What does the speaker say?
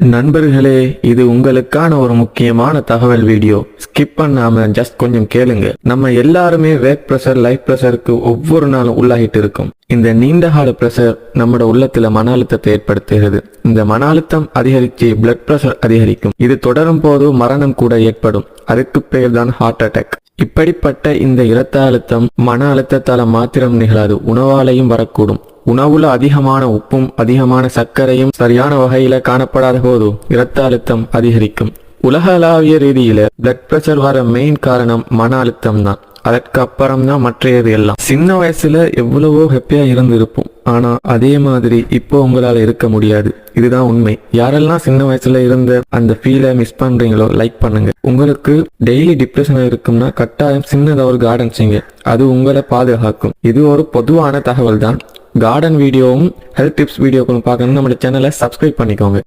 நண்பர்களே, இது உங்களுக்கான ஒரு முக்கியமான தகவல் வீடியோ. ஸ்கிப் பண்ணாம ஜஸ்ட் கொஞ்சம் கேளுங்க. நம்ம எல்லாருமே வேக் பிரஷர், லைஃப் பிரஷருக்கு ஒவ்வொரு நாளும் உள்ளாகிட்டு இருக்கும். இந்த நீண்டகால பிரஷர் நம்மட உள்ளத்துல மன அழுத்தத்தை ஏற்படுத்துகிறது. இந்த மன அழுத்தம் அதிகரிச்சு பிளட் பிரஷர் அதிகரிக்கும். இது தொடரும் போது மரணம் கூட ஏற்படும். அதுக்கு பேர் தான் ஹார்ட் அட்டாக். இப்படிப்பட்ட இந்த இரத்த அழுத்தம் மன அழுத்தத்தால மாத்திரம் நிகழாது, உணவாலையும் வரக்கூடும். உணவுல அதிகமான உப்பும் அதிகமான சர்க்கரையும் சரியான வகையில காணப்படாத போது இரத்த அழுத்தம் அதிகரிக்கும். உலகளாவிய ரீதியில பிளட் பிரஷர் வர மெயின் காரணம் மன அழுத்தம் தான். அதற்கு அப்புறம் தான் மற்றது எல்லாம். சின்ன வயசுல எவ்வளவோ ஹாப்பியா இருந்து இருப்போம், ஆனா அதே மாதிரி இப்போ உங்களால இருக்க முடியாது. இதுதான் உண்மை. யாரெல்லாம் சின்ன வயசுல இருந்த அந்த ஃபீலை மிஸ் பண்றீங்களோ லைக் பண்ணுங்க. உங்களுக்கு டெய்லி டிப்ரெஷன் இருக்கும்னா கட்டாயம் சின்னதா ஒரு கார்டன் செய்யுங்க. அது உங்களை பாதுகாக்கும். இது ஒரு பொதுவான தகவல் தான். கார்டன் வீடியோவும் ஹெல்த் டிப்ஸ் வீடியோக்களும் பார்க்கணும் நம்ம சேனலை சப்ஸ்கிரைப் பண்ணிக்கோங்க.